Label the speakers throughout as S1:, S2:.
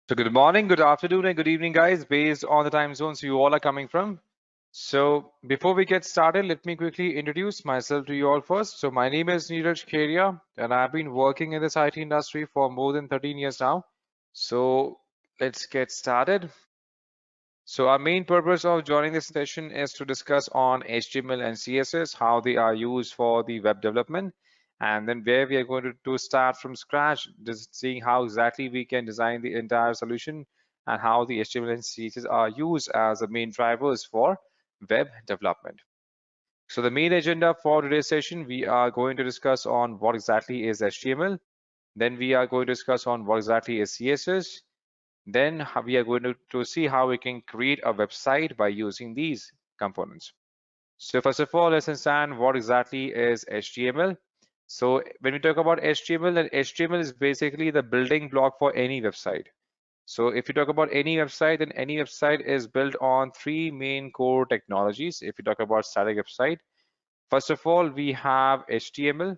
S1: So good morning, good afternoon, and good evening, guys, based on the time zones you all are coming from. So before we get started, let me quickly introduce myself to you all first. So my name is 𝐑𝐨𝐥𝐞, and I've been working in this IT industry for more than 13 years now. So let's get started. So our main purpose of joining this session is to discuss on HTML and CSS, how they are used for the web development, and then where we are going to start from scratch, just seeing how exactly we can design the entire solution and how the HTML and CSS are used as the main drivers for web development. So the main agenda for today's session, we are going to discuss on what exactly is HTML. Then we are going to discuss on what exactly is CSS. Then we are going to see how we can create a website by using these components. So first of all, let's understand what exactly is HTML. So when we talk about HTML, then HTML is basically the building block for any website. So if you talk about any website, then any website is built on three main core technologies. If you talk about static website, first of all, we have HTML.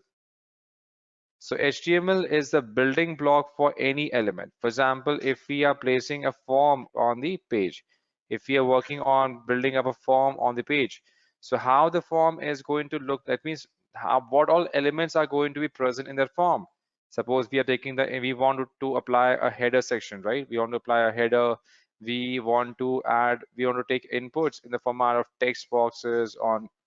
S1: So HTML is the building block for any element. For example, if we are placing a form on the page, if we are working on building up a form on the page, so how the form is going to look, that means what all elements are going to be present in that form. Suppose we are taking we want to apply a header section, right? We want to apply a header. We want to take inputs in the format of text boxes,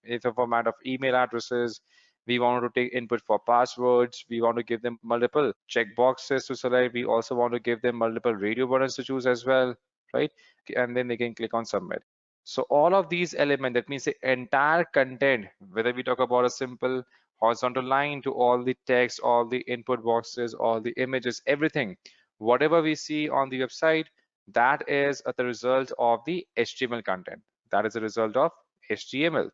S1: in the format of email addresses. We want to take input for passwords. We want to give them multiple checkboxes to select. We also want to give them multiple radio buttons to choose as well, right? And then they can click on submit. So all of these elements, that means the entire content, whether we talk about a simple horizontal line to all the text, all the input boxes, all the images, everything, whatever we see on the website, that is the result of the HTML content. That is a result of HTML.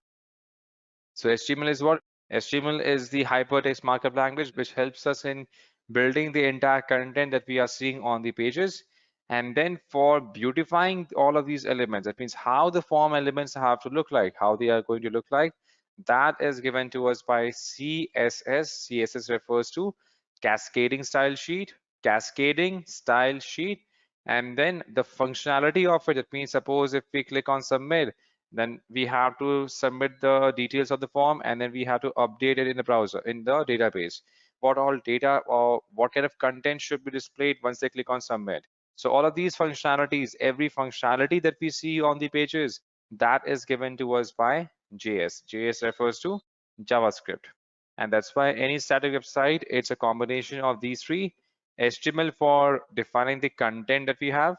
S1: So HTML is what? HTML is the hypertext markup language, which helps us in building the entire content that we are seeing on the pages. And then for beautifying all of these elements, that means how the form elements have to look like, how they are going to look like, that is given to us by CSS. CSS refers to cascading style sheet, cascading style sheet, and then the functionality of it. That means suppose if we click on submit, then we have to submit the details of the form, and then we have to update it in the browser, in the database. What all data or what kind of content should be displayed once they click on submit. So all of these functionalities, every functionality that we see on the pages, that is given to us by JS. JS refers to JavaScript. And that's why any static website, it's a combination of these three. HTML for defining the content that we have,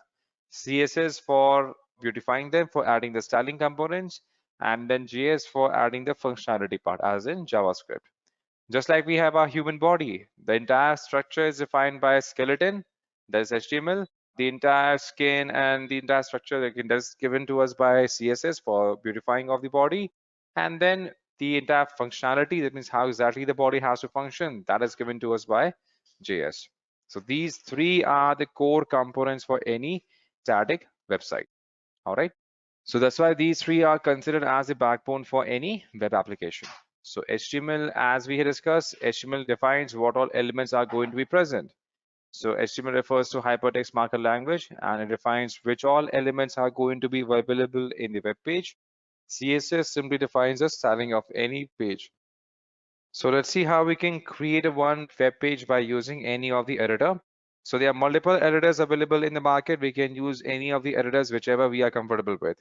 S1: CSS for beautifying them, for adding the styling components, and then JS for adding the functionality part, as in JavaScript. Just like we have our human body, the entire structure is defined by a skeleton, that's HTML. The entire skin and the entire structure again that's given to us by CSS for beautifying of the body. And then the entire functionality, that means how exactly the body has to function, that is given to us by JS. So these three are the core components for any static website. All right. So that's why these three are considered as the backbone for any web application. So HTML, as we had discussed, HTML defines what all elements are going to be present. So HTML refers to hypertext markup language, and it defines which all elements are going to be available in the web page. CSS simply defines the styling of any page. So let's see how we can create a one web page by using any of the editor. So there are multiple editors available in the market. We can use any of the editors, whichever we are comfortable with.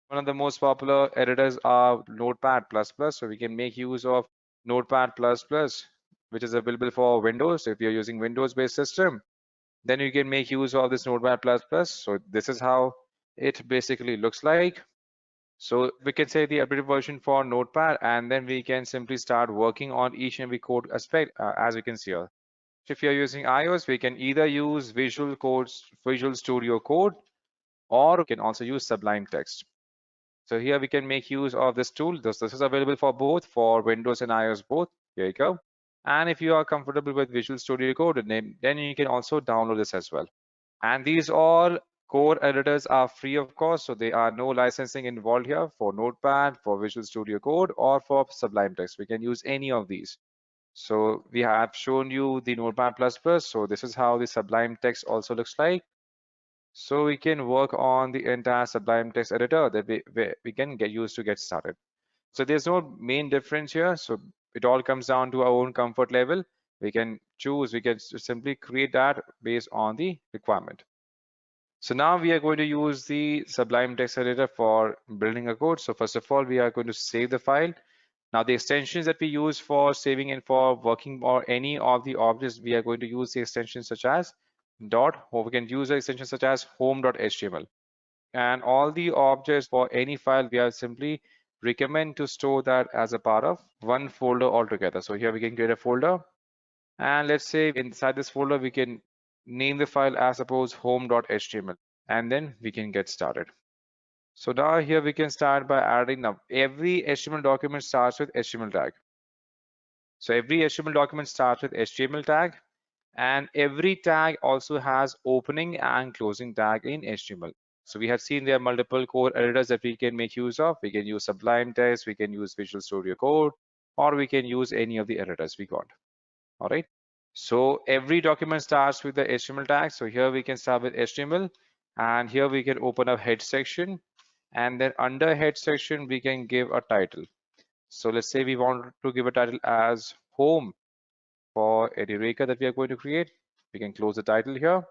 S1: One of the most popular editors are Notepad++. So we can make use of Notepad++, which is available for Windows. If you're using Windows-based system, then you can make use of this Notepad++. So this is how it basically looks like. So we can say the updated version for Notepad, and then we can simply start working on each and every code aspect, as we can see here. If you're using iOS, we can either use Visual Studio Code, or we can also use Sublime Text. So here we can make use of this tool. This is available for both, for Windows and iOS both. Here you go. And if you are comfortable with Visual Studio Code, then you can also download this as well. And these all core editors are free of cost, so there are no licensing involved here for Notepad, for Visual Studio Code, or for Sublime Text. We can use any of these. So we have shown you the Notepad++. So this is how the Sublime Text also looks like. So we can work on the entire Sublime Text editor that we can get used to get started. So there's no main difference here. So it all comes down to our own comfort level. We can choose, we can simply create that based on the requirement. So now we are going to use the Sublime Text Editor for building a code. So first of all, we are going to save the file. Now the extensions that we use for saving and for working or any of the objects, we are going to use the extensions such as dot, or we can use the extension such as home.html. And all the objects for any file, we are simply recommend to store that as a part of one folder altogether. So here we can create a folder, and let's say inside this folder we can name the file as suppose home.html, and then we can get started. So now here we can start by adding. Now every HTML document starts with HTML tag. So every HTML document starts with HTML tag, and every tag also has opening and closing tag in HTML. So we have seen there are multiple code editors that we can make use of. We can use Sublime Text, we can use Visual Studio Code, or we can use any of the editors we got. All right. So every document starts with the HTML tag. So here we can start with HTML, and here we can open a head section, and then under head section we can give a title. So let's say we want to give a title as home for Edureka that we are going to create. We can close the title here.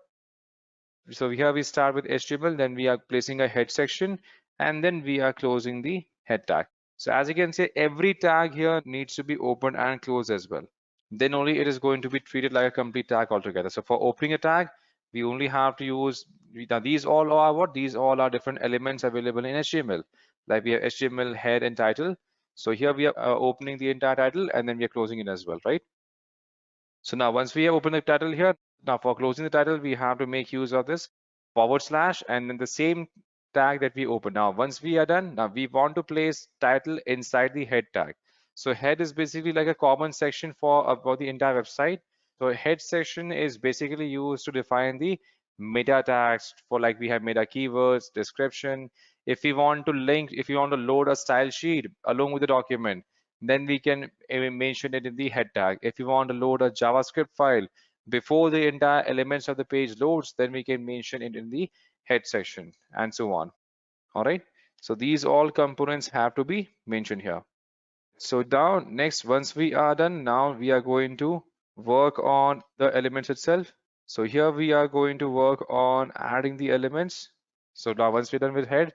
S1: So here we start with HTML, then we are placing a head section, and then we are closing the head tag. So as you can see, every tag here needs to be opened and closed as well. Then only it is going to be treated like a complete tag altogether. So for opening a tag, we only have to use, now these all are what? These all are different elements available in HTML. Like we have HTML head and title. So here we are opening the entire title, and then we are closing it as well, right? So now once we have opened the title here, now for closing the title, we have to make use of this / and then the same tag that we open. Now, once we are done, now we want to place title inside the head tag. So head is basically like a common section for about the entire website. So head section is basically used to define the meta tags for, like we have meta keywords, description. If we want to link, if you want to load a style sheet along with the document, then we can mention it in the head tag. If you want to load a JavaScript file before the entire elements of the page loads, then we can mention it in the head section, and so on. All right. So these all components have to be mentioned here. So now next, once we are done, now we are going to work on the elements itself. So here we are going to work on adding the elements. So now once we're done with head,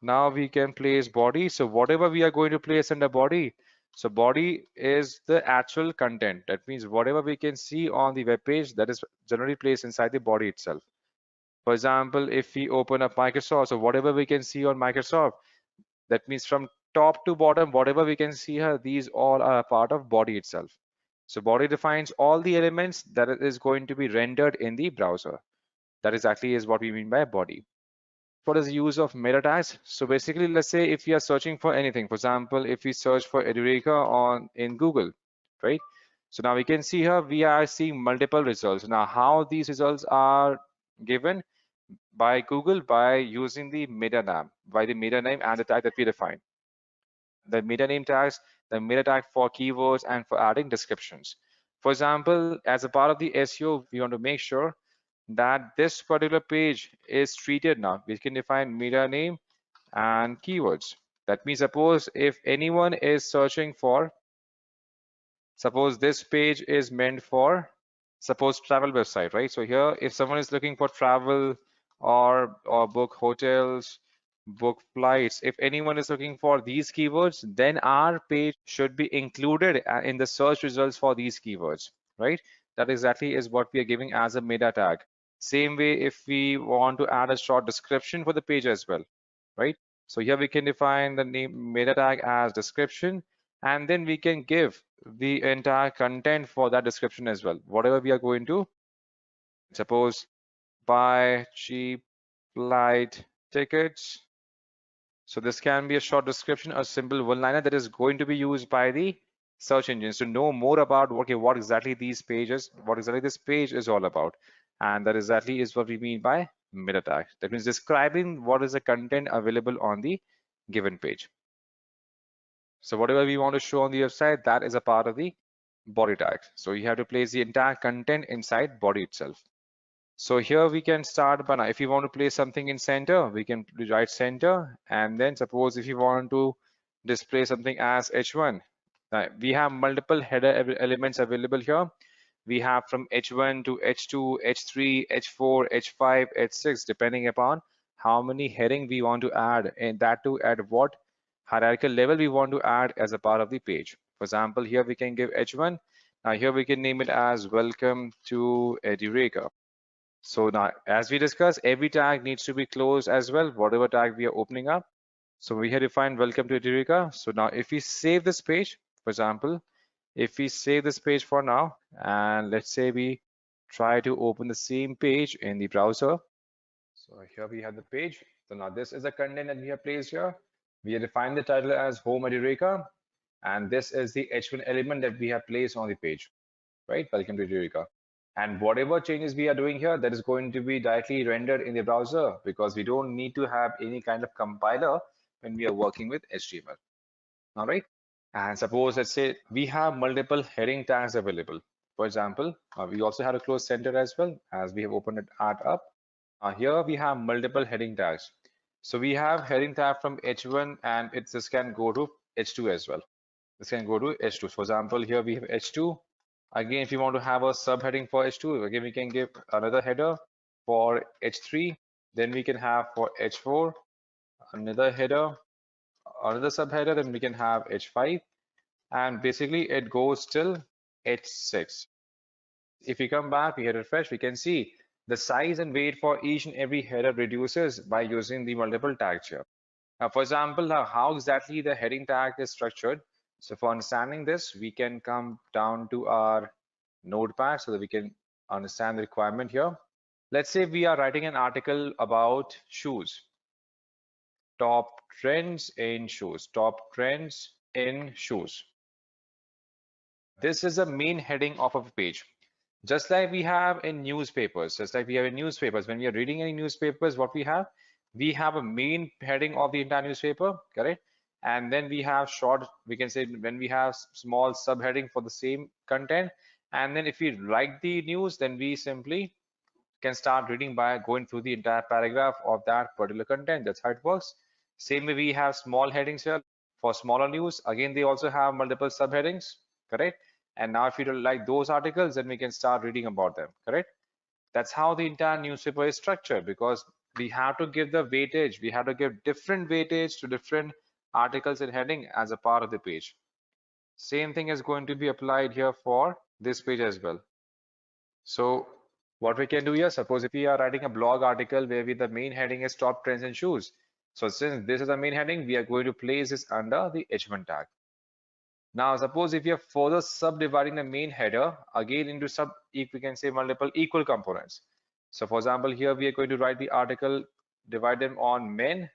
S1: now we can place body. So whatever we are going to place under body, so body is the actual content. That means whatever we can see on the web page, that is generally placed inside the body itself. For example, if we open up Microsoft, so whatever we can see on Microsoft, that means from top to bottom, whatever we can see here, these all are a part of body itself. So body defines all the elements that is going to be rendered in the browser. That exactly is what we mean by body. What is the use of meta tags? So basically, let's say if we are searching for anything, for example, if we search for Edureka in Google, right? So now we can see here we are seeing multiple results. Now how these results are given by Google by using the meta name, by the meta name and the tag that we define. The meta name tags, the meta tag for keywords, and for adding descriptions. For example, as a part of the SEO, we want to make sure that this particular page is treated. Now we can define meta name and keywords. That means suppose if anyone is searching for, suppose this page is meant for, suppose travel website, right? So here if someone is looking for travel or book hotels, book flights, if anyone is looking for these keywords, then our page should be included in the search results for these keywords, right? That exactly is what we are giving as a meta tag. Same way if we want to add a short description for the page as well, right? So here we can define the name meta tag as description, and then we can give the entire content for that description as well. Whatever we are going to, suppose buy cheap flight tickets. So this can be a short description, a simple one-liner that is going to be used by the search engines to know more about okay, what exactly these pages, what exactly this page is all about. And that exactly is what we mean by meta tag. That means describing what is the content available on the given page. So whatever we want to show on the website, that is a part of the body tag. So you have to place the entire content inside body itself. So here we can start by now. If you want to place something in center, we can write center. And then suppose if you want to display something as h1, we have multiple header elements available here. We have from h1 to h2, h3, h4, h5, h6, depending upon how many heading we want to add, and that to at what hierarchical level we want to add as a part of the page. For example, here we can give h1. Now here we can name it as welcome to Edureka. So now, as we discussed, every tag needs to be closed as well, whatever tag we are opening up. So we have defined welcome to Edureka. So now if we save this page, for example, if we save this page for now, and let's say we try to open the same page in the browser. So here we have the page. So now this is the content that we have placed here. We have defined the title as Home Edureka, and this is the h1 element that we have placed on the page, right? Welcome to Edureka. And whatever changes we are doing here, that is going to be directly rendered in the browser, because we don't need to have any kind of compiler when we are working with HTML. All right. And suppose, let's say we have multiple heading tags available. For example, we also have a close center as well, as we have opened it up. Here we have multiple heading tags. So we have heading tag from h1, and this can go to h2 as well. This can go to h2. For example, here we have h2. Again, if you want to have a subheading for h2, again we can give another header for h3. Then we can have for h4 another header, another subheader. Then we can have h5, and basically it goes till h6. If we come back, we hit refresh, we can see the size and weight for each and every header reduces by using the multiple tags here. Now, for example, how exactly the heading tag is structured. So for understanding this, we can come down to our Notepad so that we can understand the requirement here. Let's say we are writing an article about shoes. Top trends in shoes. Top trends in shoes. This is the main heading of a page. Just like we have in newspapers, when we are reading any newspapers, what we have a main heading of the entire newspaper, correct? And then we have short, we can say when we have small subheading for the same content. And then if we like the news, then we simply can start reading by going through the entire paragraph of that particular content. That's how it works. Same way we have small headings here for smaller news. Again, they also have multiple subheadings, correct? And now if you don't like those articles, then we can start reading about them, correct? That's how the entire newspaper is structured, because we have to give the weightage. We have to give different weightage to different articles and heading as a part of the page. Same thing is going to be applied here for this page as well. So what we can do here, suppose if we are writing a blog article where the main heading is top trends in shoes. So since this is the main heading, we are going to place this under the h1 tag. Now, suppose if you are further subdividing the main header again into we can say multiple equal components. So for example, here we are going to write the article, divide them on men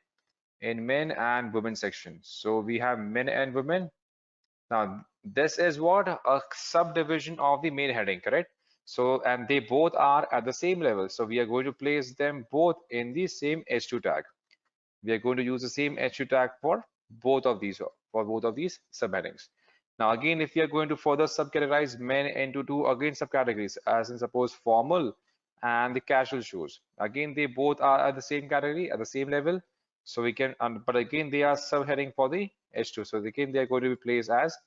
S1: and women section. So we have men and women. Now, this is what a subdivision of the main heading, correct? So, and they both are at the same level. So we are going to place them both in the same h2 tag. We are going to use the same h2 tag for both of these subheadings. Now, again, if we are going to further subcategorize men into two again subcategories, as in suppose formal and the casual shoes. Again, they both are at the same category, at the same level. So we can, but again, they are subheading for the h2. So again, they are going to be placed as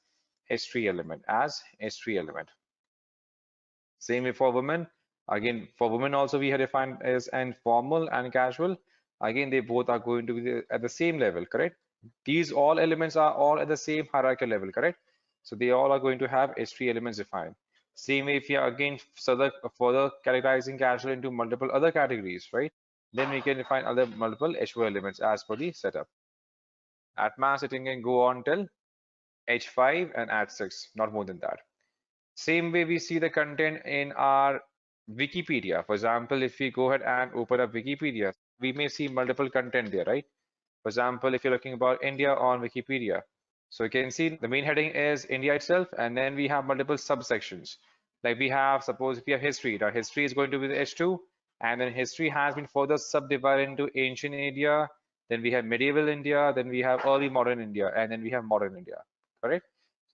S1: h3 element, Same way for women. Again, for women also we have defined as and formal and casual. Again, they both are going to be at the same level, correct? These all elements are all at the same hierarchical level, correct? So they all are going to have h3 elements defined. Same way if you are again further categorizing casual into multiple other categories, right? Then we can define other multiple h4 elements as per the setup. At max, it can go on till h5 and at 6, not more than that. Same way we see the content in our Wikipedia. For example, if we go ahead and open up Wikipedia, we may see multiple content there, right? For example, if you're looking about India on Wikipedia, so you can see the main heading is India itself, and then we have multiple subsections. Like we have, suppose if we have history, now history is going to be the h2, and then history has been further subdivided into ancient India, then we have medieval India, then we have early modern India, and then we have modern India, correct?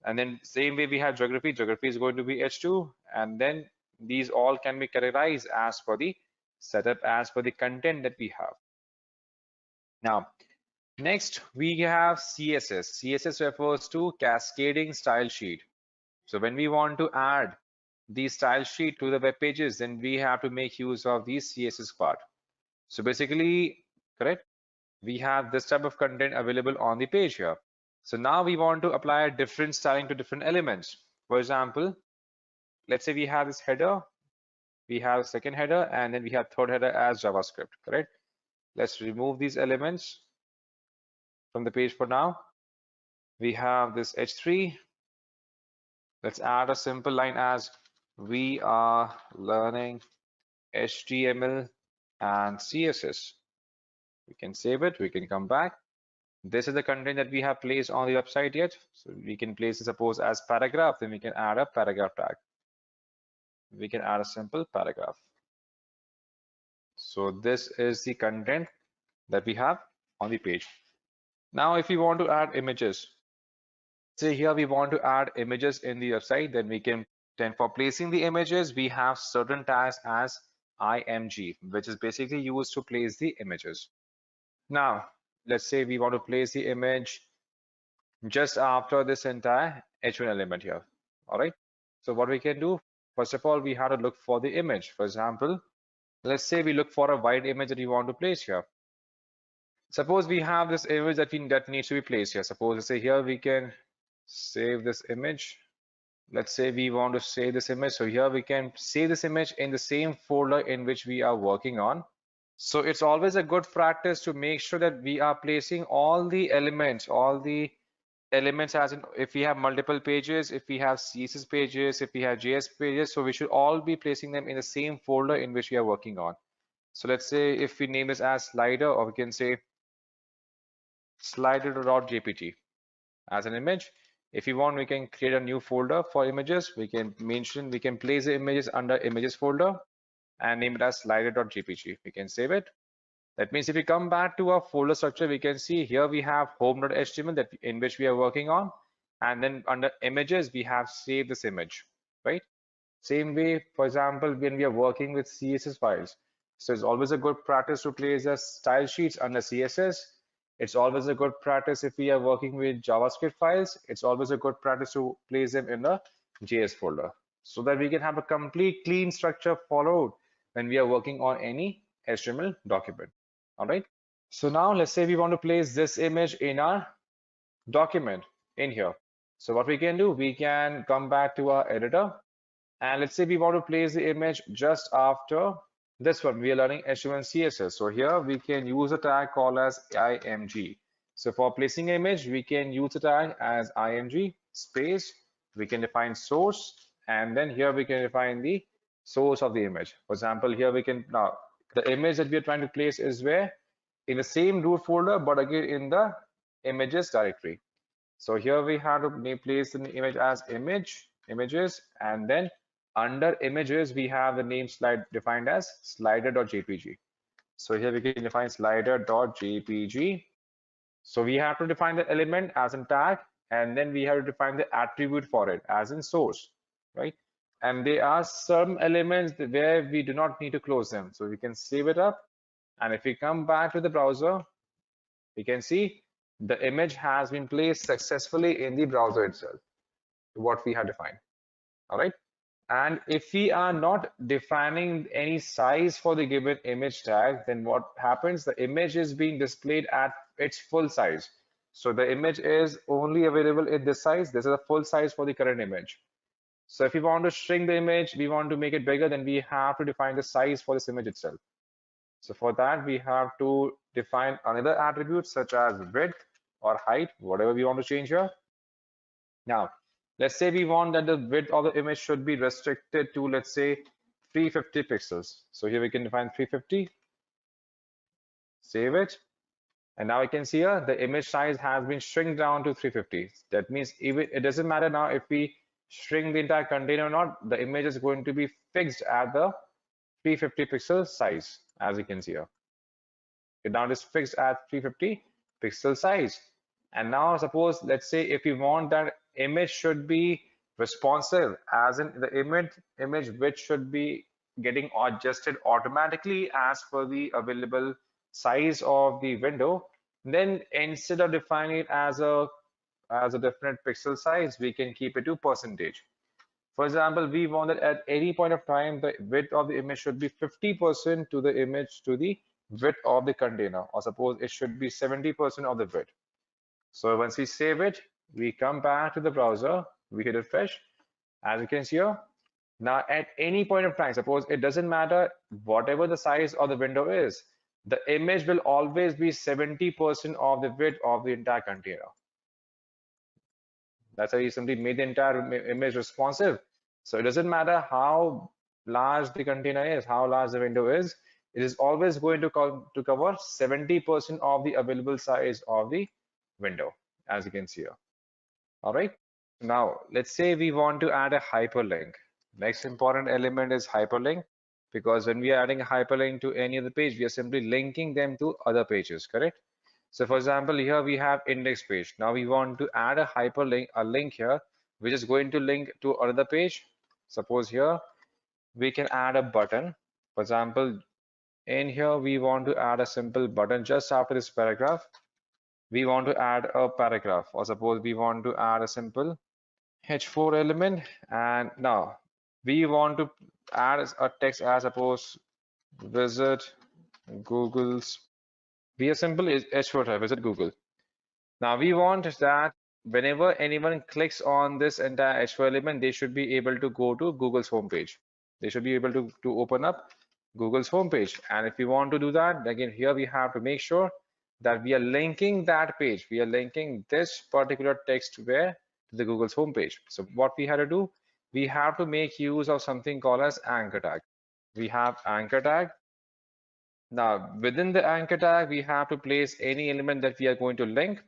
S1: And then same way we have geography. Geography is going to be H2. And then these all can be categorized as per the setup, as per the content that we have. Now, next we have CSS. CSS refers to cascading style sheet. So when we want to add the style sheet to the web pages, then we have to make use of the CSS part. So basically, correct, we have this type of content available on the page here. So now we want to apply a different styling to different elements. For example, let's say we have this header, we have second header, and then we have third header as JavaScript, correct? Let's remove these elements from the page for now. We have this H3. Let's add a simple line as we are learning HTML and CSS. We can save it, we can come back. This is the content that we have placed on the website yet. So we can place it, suppose, as paragraph, then we can add a paragraph tag. We can add a simple paragraph. So this is the content that we have on the page. Now, if we want to add images, say here we want to add images in the website, then for placing the images, we have certain tags as img, which is basically used to place the images. Now, let's say we want to place the image just after this entire h1 element here. All right. So what we can do, first of all, we have to look for the image. For example, let's say we look for a wide image that we want to place here. Suppose we have this image that needs to be placed here. Suppose, let's say here we can save this image. Let's say we want to save this image. So here we can save this image in the same folder in which we are working on. So it's always a good practice to make sure that we are placing all the elements as in, if we have multiple pages, if we have CSS pages, if we have JS pages, so we should all be placing them in the same folder in which we are working on. So let's say if we name this as slider, or we can say slider.jpg as an image. If you want, we can create a new folder for images. We can place the images under images folder and name it as slider.jpg. We can save it. That means if we come back to our folder structure, we can see here we have home.html in which we are working on. And then under images, we have saved this image, right? Same way, for example, when we are working with CSS files. So it's always a good practice to place the style sheets under CSS. It's always a good practice if we are working with JavaScript files. It's always a good practice to place them in the JS folder so that we can have a complete clean structure followed when we are working on any HTML document. All right. So now let's say we want to place this image in our document in here. So what we can do, we can come back to our editor, and let's say we want to place the image just after this one. We are learning HTML and CSS. So here we can use a tag called as img. So for placing image, we can use a tag as img space. We can define source, and then here we can define the source of the image. For example, here we can now the image that we are trying to place is where in the same root folder, but again in the images directory. So here we have to place the image as images, and then under images we have the name slide defined as slider.jpg. So here we can define slider.jpg. So we have to define the element as in tag, and then we have to define the attribute for it as in source, right? And there are some elements where we do not need to close them. So we can save it up. And if we come back to the browser, we can see the image has been placed successfully in the browser itself, what we have defined. All right. And if we are not defining any size for the given image tag, then what happens? The image is being displayed at its full size. So the image is only available in this size. This is a full size for the current image. So if we want to shrink the image, we want to make it bigger, then we have to define the size for this image itself. So for that, we have to define another attribute such as width or height, whatever we want to change here. Now, let's say we want that the width of the image should be restricted to, let's say, 350 pixels. So here we can define 350, save it. And now I can see here the image size has been shrunk down to 350. That means even it doesn't matter now if we shrink the entire container or not, the image is going to be fixed at the 350 pixel size, as you can see here. It now is fixed at 350 pixel size. And now suppose, let's say if we want that image should be responsive, as in the image which should be getting adjusted automatically as per the available size of the window. Then instead of defining it as a different pixel size, we can keep it to percentage. For example, we want that at any point of time, the width of the image should be 50% to the image to the width of the container, or suppose it should be 70% of the width. So once we save it, we come back to the browser, we hit refresh. As you can see here, now at any point of time, suppose it doesn't matter whatever the size of the window is, the image will always be 70% of the width of the entire container. That's how you simply made the entire image responsive. So it doesn't matter how large the container is, how large the window is, it is always going to cover 70% of the available size of the window, as you can see here. All right. Now, let's say we want to add a hyperlink. Next important element is hyperlink, because when we are adding a hyperlink to any other page, we are simply linking them to other pages, correct? So for example, here we have index page. Now we want to add a hyperlink, a link here, which is going to link to another page. Suppose here we can add a button. For example, in here we want to add a simple button just after this paragraph. We want to add a paragraph, or suppose we want to add a simple H4 element, and now we want to add a text as suppose visit Google's. Be a simple H4 type, visit Google. Now we want that whenever anyone clicks on this entire H4 element, they should be able to go to Google's homepage. They should be able to open up Google's homepage. And if we want to do that, again, here we have to make sure that we are linking that page. We are linking this particular text where to the Google's homepage. So what we have to do, we have to make use of something called as anchor tag. We have anchor tag. Now, within the anchor tag, we have to place any element that we are going to link.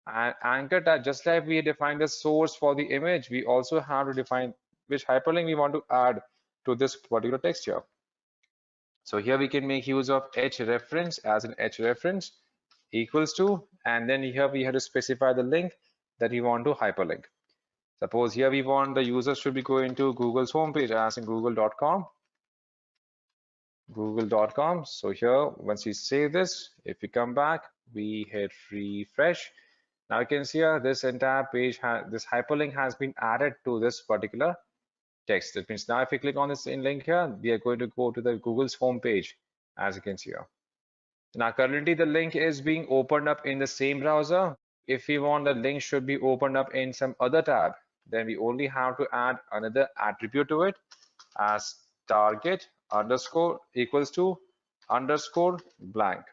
S1: And anchor tag, just like we define the source for the image, we also have to define which hyperlink we want to add to this particular text here. So here we can make use of ℏreference as an ℏreference equals to, and then here we have to specify the link that we want to hyperlink. Suppose here we want the user should be going to Google's homepage as in google.com. Google.com. So here, once we save this, if we come back, we hit refresh. Now you can see here this entire page, this hyperlink has been added to this particular text. That means now if we click on this link here, we are going to go to the Google's homepage, as you can see here. Now currently the link is being opened up in the same browser. If we want the link should be opened up in some other tab, then we only have to add another attribute to it as target underscore equals to underscore blank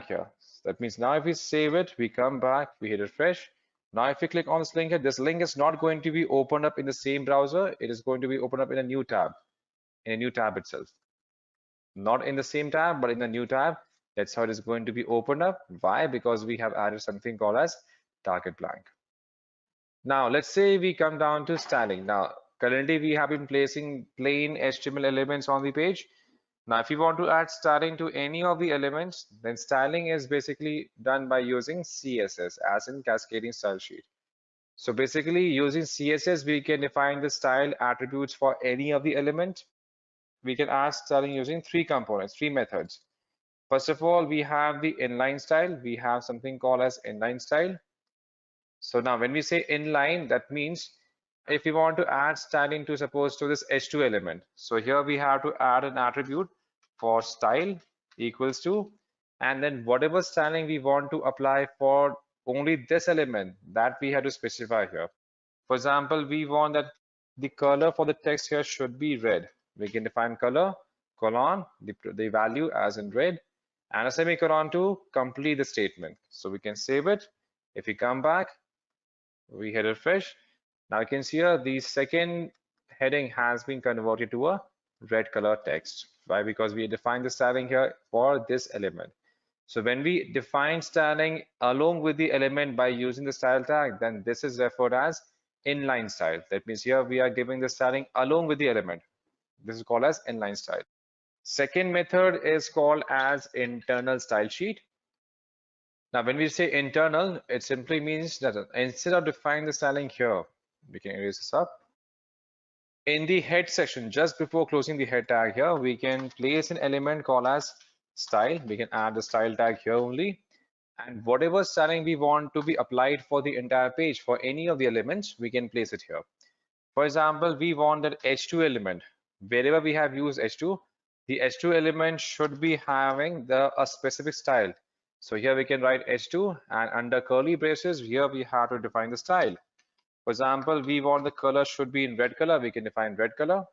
S1: here. That means now if we save it, we come back, we hit refresh. Now if we click on this link here, this link is not going to be opened up in the same browser. It is going to be opened up in a new tab, itself. Not in the same tab, but in the new tab. That's how it is going to be opened up. Why? Because we have added something called as target blank. Now let's say we come down to styling. Now currently we have been placing plain HTML elements on the page. Now if you want to add styling to any of the elements, then styling is basically done by using CSS, as in cascading style sheet. So basically using CSS, we can define the style attributes for any of the element. We can add styling using three methods. First of all, we have the inline style. We have something called as inline style. So now when we say inline, that means if we want to add styling to suppose to this H2 element. So here we have to add an attribute for style equals to, and then whatever styling we want to apply for only this element, that we have to specify here. For example, we want that the color for the text here should be red. We can define color, colon, the value as in red, and a semicolon to complete the statement. So we can save it. If we come back, we hit refresh. Now you can see here the second heading has been converted to a red color text. Why? Because we defined the styling here for this element. So when we define styling along with the element by using the style tag, then this is referred as inline style. That means here we are giving the styling along with the element. This is called as inline style. Second method is called as internal style sheet. Now, when we say internal, it simply means that instead of defining the styling here, we can erase this up. In the head section, just before closing the head tag here, we can place an element called as style. We can add the style tag here only. And whatever styling we want to be applied for the entire page for any of the elements, we can place it here. For example, we want that H2 element. Wherever we have used H2, the H2 element should be having a specific style. So here we can write H2, and under curly braces, here we have to define the style. For example, we want the color should be in red color, we can define red color.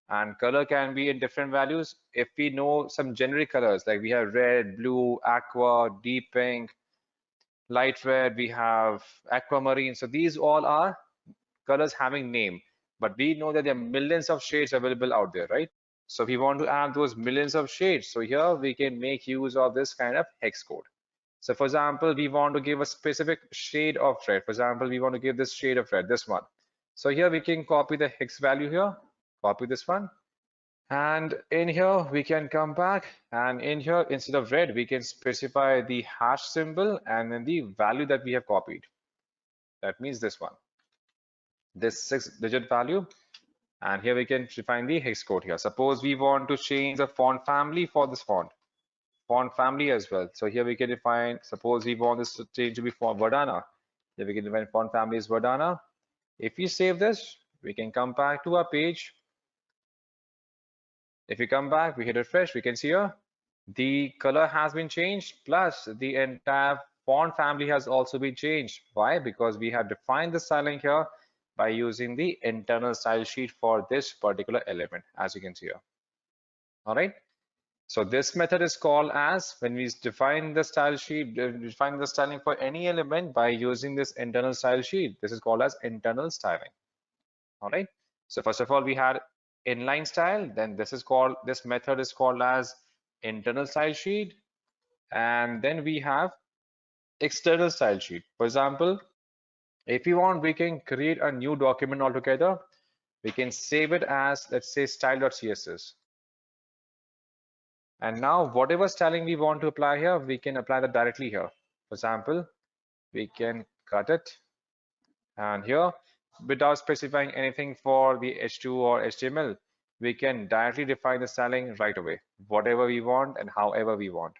S1: And color can be in different values. If we know some generic colors, like we have red, blue, aqua, deep pink, light red, we have aquamarine. So these all are colors having name, but we know that there are millions of shades available out there, right? So we want to add those millions of shades. So here we can make use of this kind of hex code. So for example, we want to give a specific shade of red. For example, we want to give this shade of red, this one. So here we can copy the hex value here, copy this one. And in here, we can come back, and in here, instead of red, we can specify the hash symbol and then the value that we have copied. That means this one, this 6-digit value. And here we can define the hex code here. Suppose we want to change the font family for this font family as well. So here we can define, suppose we want this to change to be font Verdana. Here we can define font family is Verdana. If we save this, we can come back to our page. If we come back, we hit refresh, we can see here the color has been changed, plus the entire font family has also been changed. Why? Because we have defined the styling here by using the internal style sheet for this particular element, as you can see here. All right. So this method is called as, when we define the style sheet, define the styling for any element by using this internal style sheet. This is called as internal styling. All right. So first of all, we had inline style. Then this method is called as internal style sheet. And then we have external style sheet. For example, if you want, we can create a new document altogether. We can save it as, let's say, style.css. And now whatever styling we want to apply here, we can apply that directly here. For example, we can cut it, and here, without specifying anything for the H2 or HTML, we can directly define the styling right away, whatever we want and however we want.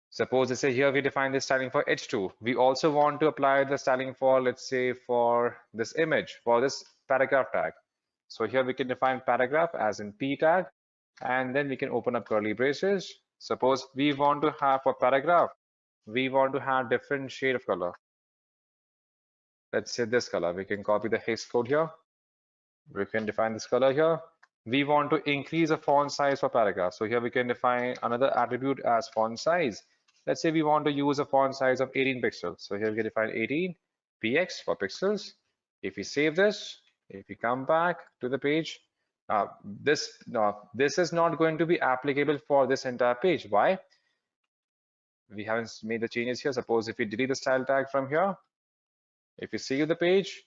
S1: Suppose let's say here we define this styling for H2. We also want to apply the styling for, let's say, for this image, for this paragraph tag. So here we can define paragraph as in P tag, and then we can open up curly braces. Suppose we want to have for paragraph, we want to have different shade of color. Let's say this color. We can copy the hex code here. We can define this color here. We want to increase the font size for paragraph. So here we can define another attribute as font size. Let's say we want to use a font size of 18 pixels. So here we can define 18 px for pixels. If we save this, if we come back to the page, this is not going to be applicable for this entire page. Why? We haven't made the changes here. Suppose if we delete the style tag from here, if you save the page,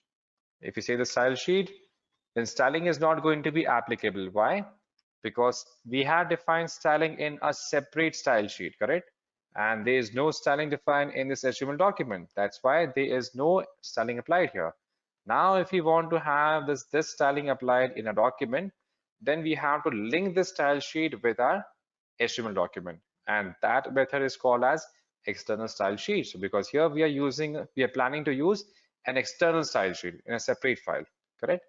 S1: if you save the style sheet, then styling is not going to be applicable. Why? Because we have defined styling in a separate style sheet, correct? And there is no styling defined in this HTML document. That's why there is no styling applied here. Now, if we want to have this styling applied in a document, then we have to link this style sheet with our HTML document. And that method is called as external style sheet. So because here we are planning to use an external style sheet in a separate file, correct?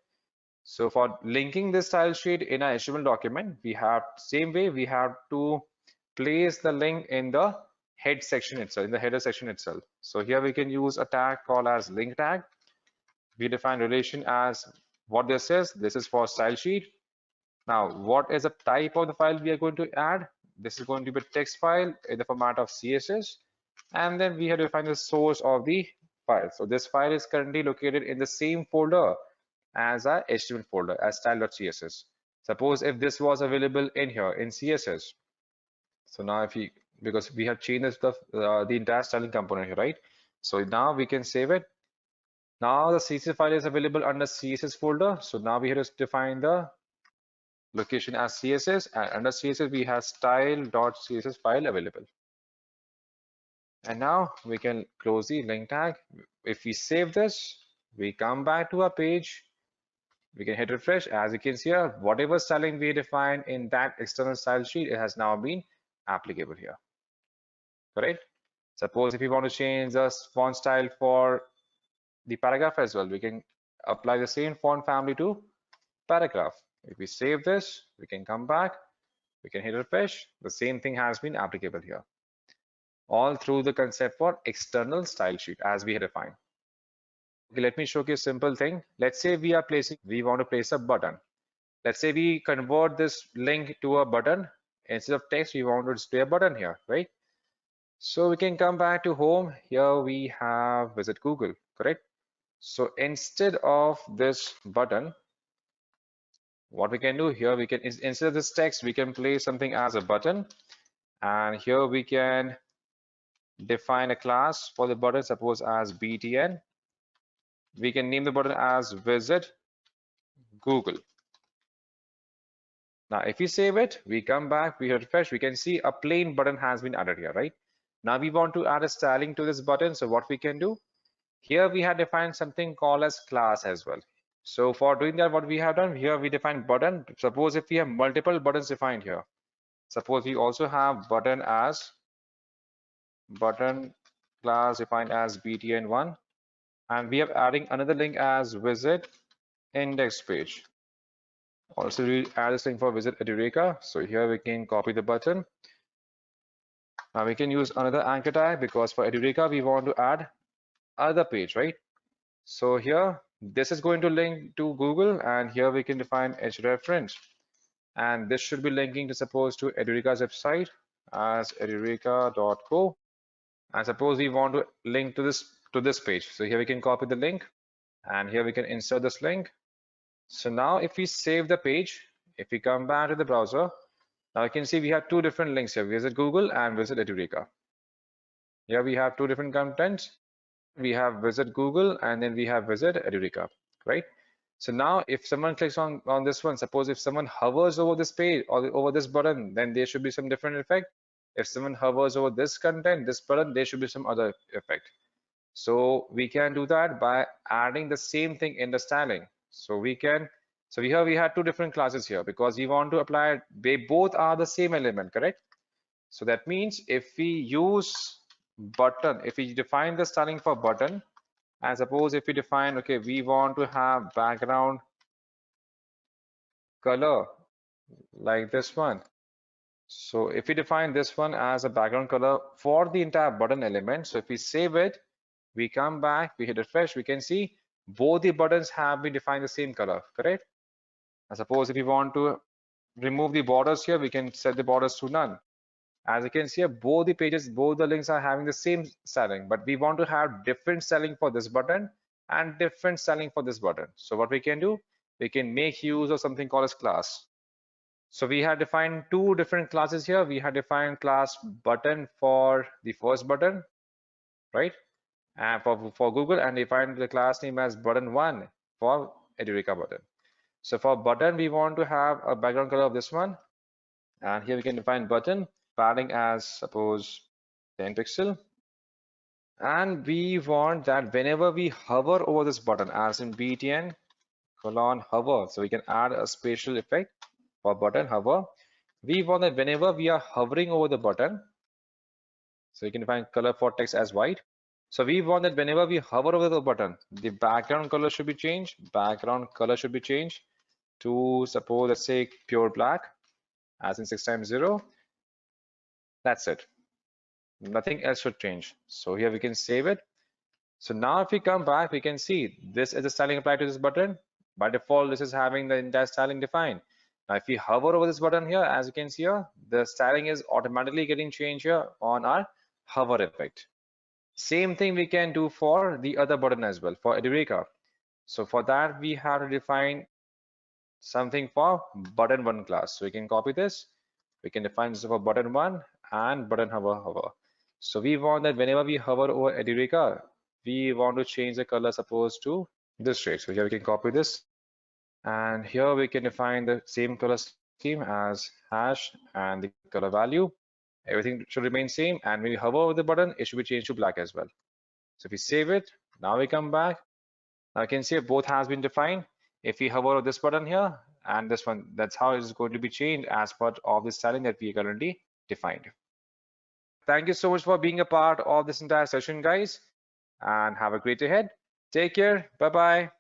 S1: So for linking this style sheet in a HTML document, we have same way, we have to place the link in the head section itself, in the header section itself. So here we can use a tag called as link tag. We define relation as what this is. This is for style sheet. Now, what is the type of the file we are going to add? This is going to be a text file in the format of CSS. And then we have to define the source of the file. So this file is currently located in the same folder as our HTML folder, as style.css. Suppose if this was available in here in CSS. So now because we have changed the entire styling component here, right? So now we can save it. Now the CSS file is available under CSS folder. So now we have to define the location as CSS, and under CSS we have style.css file available. And now we can close the link tag. If we save this, we come back to our page. We can hit refresh. As you can see here, whatever styling we defined in that external style sheet, it has now been applicable here. Correct? Suppose if you want to change the font style for the paragraph as well, we can apply the same font family to paragraph. If we save this, we can come back, we can hit refresh. The same thing has been applicable here. All through the concept for external style sheet as we had defined. Okay, let me show you a simple thing. Let's say we want to place a button. Let's say we convert this link to a button. Instead of text, we want to display a button here, right? So we can come back to home. Here we have visit Google, correct? So instead of this button, what we can do here, we can, instead of this text, we can place something as a button. And here we can define a class for the button, suppose as btn. We can name the button as visit Google. Now, if we save it, we come back, we refresh, we can see a plain button has been added here, right? Now we want to add a styling to this button. So what we can do, here we have defined something called as class as well. So for doing that, what we have done here, we define button. Suppose if we have multiple buttons defined here, suppose we also have button class defined as btn1, and we are adding another link as visit index page. Also, we add this link for visit Edureka. So here we can copy the button. Now we can use another anchor tag because for Edureka we want to add other page, right? So here this is going to link to Google, and here we can define href, and this should be linking to suppose to Edureka's website as edureka.co, and suppose we want to link to this page. So here we can copy the link, and here we can insert this link. So now if we save the page, if we come back to the browser, now you can see we have two different links here, visit Google and visit Edureka. Here we have two different contents. We have visit Google and then we have visit Edureka, right? So now if someone clicks on this one, suppose if someone hovers over this page or over this button, then there should be some different effect. If someone hovers over this content, this button, there should be some other effect. So we can do that by adding the same thing in the styling. So we had two different classes here because we want to apply, they both are the same element, correct? So that means if we use button, if we define the styling for button, and suppose if we define, okay, we want to have background color like this one. So if we define this one as a background color for the entire button element, so if we save it, we come back, we hit refresh, we can see both the buttons have been defined the same color, correct? And suppose if we want to remove the borders here, we can set the borders to none. As you can see here, both the pages, both the links are having the same styling, but we want to have different styling for this button and different styling for this button. So what we can do, we can make use of something called as class. So we have defined two different classes here. We have defined class button for the first button, right? And for Google, and defined the class name as button1 for Edureka button. So for button, we want to have a background color of this one. And here we can define button padding as suppose 10 pixel. And we want that whenever we hover over this button, as in btn :hover, so we can add a spatial effect for button hover. We want that whenever we are hovering over the button, so you can define color for text as white. So we want that whenever we hover over the button, the background color should be changed. Background color should be changed to suppose, let's say, pure black, as in 6x0. That's it. Nothing else should change. So here we can save it. So now if we come back, we can see this is the styling applied to this button. By default, this is having the entire styling defined. Now if we hover over this button here, as you can see here, the styling is automatically getting changed here on our hover effect. Same thing we can do for the other button as well, for Edureka. So for that, we have to define something for button1 class. So we can copy this. We can define this for button1 and button hover. So we want that whenever we hover over Edureka, we want to change the color, suppose to this shade. So here we can copy this, and here we can define the same color scheme as hash and the color value. everything should remain same. And when you hover over the button, it should be changed to black as well. So if we save it, now we come back. Now you can see both has been defined. If we hover over this button here and this one, that's how it is going to be changed as part of the styling that we currently defined. Thank you so much for being a part of this entire session, guys, and have a great day ahead. Take care. Bye-bye.